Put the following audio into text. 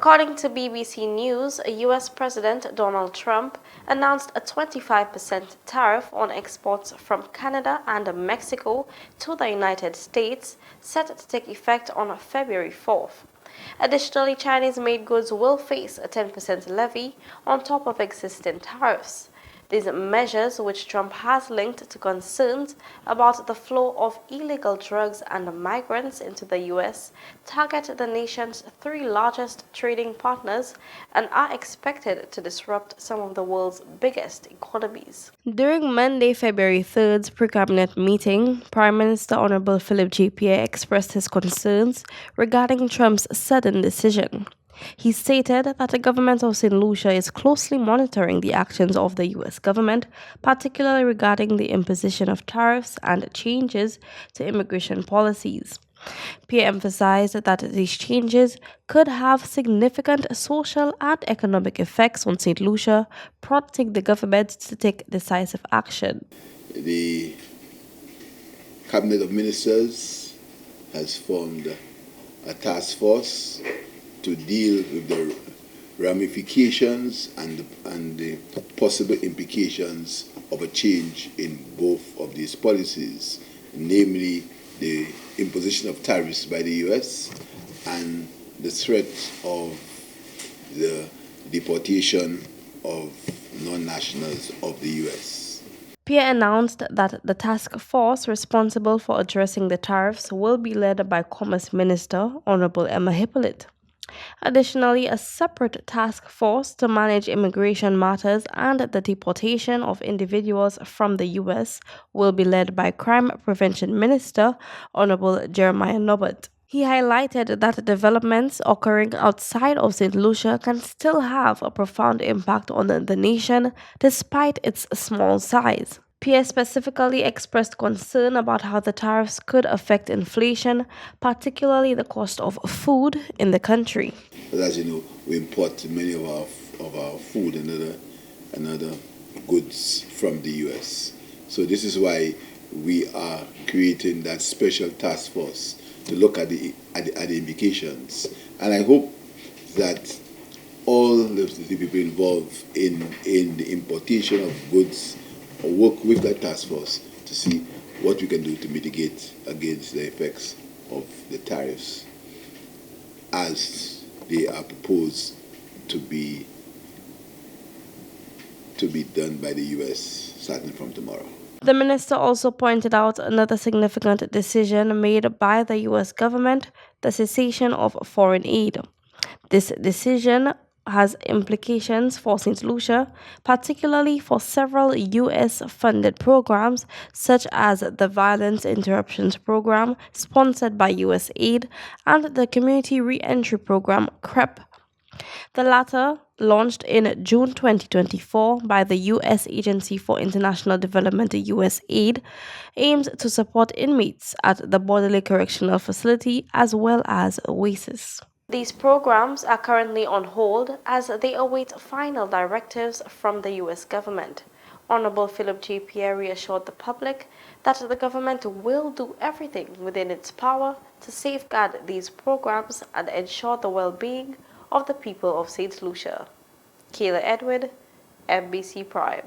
According to BBC News, US President Donald Trump announced a 25% tariff on exports from Canada and Mexico to the United States, set to take effect on February 4th. Additionally, Chinese-made goods will face a 10% levy on top of existing tariffs. These measures, which Trump has linked to concerns about the flow of illegal drugs and migrants into the U.S., target the nation's three largest trading partners and are expected to disrupt some of the world's biggest economies. During Monday, February 3rd's pre-cabinet meeting, Prime Minister Hon. Philip J Pierre expressed his concerns regarding Trump's sudden decision. He stated that the government of St. Lucia is closely monitoring the actions of the U.S. government, particularly regarding the imposition of tariffs and changes to immigration policies. Pierre emphasized that these changes could have significant social and economic effects on St. Lucia, prompting the government to take decisive action. The Cabinet of Ministers has formed a task force to deal with the ramifications and the possible implications of a change in both of these policies, namely the imposition of tariffs by the U.S. and the threat of the deportation of non-nationals of the U.S. Pierre announced that the task force responsible for addressing the tariffs will be led by Commerce Minister Honorable Emma Hippolyte. Additionally, a separate task force to manage immigration matters and the deportation of individuals from the U.S. will be led by Crime Prevention Minister Honorable Jeremiah Norbert. He highlighted that developments occurring outside of St. Lucia can still have a profound impact on the nation despite its small size. Pierre specifically expressed concern about how the tariffs could affect inflation, particularly the cost of food in the country. But as you know, we import many of our food and other goods from the U.S. So this is why we are creating that special task force to look at the implications. And I hope that all the people involved in the importation of goods work with that task force to see what we can do to mitigate against the effects of the tariffs as they are proposed to be done by the U.S. starting from tomorrow. The minister also pointed out another significant decision made by the U.S. government, the cessation of foreign aid. This decision has implications for St. Lucia, particularly for several U.S.-funded programs such as the Violence Interruptions Program, sponsored by USAID, and the Community Re-Entry Program, CREP. The latter, launched in June 2024 by the U.S. Agency for International Development, USAID, aims to support inmates at the Borderley Correctional Facility as well as OASIS. These programs are currently on hold as they await final directives from the U.S. government. Honorable Philip J Pierre reassured the public that the government will do everything within its power to safeguard these programs and ensure the well-being of the people of St. Lucia. Kayla Edward, MBC Prime.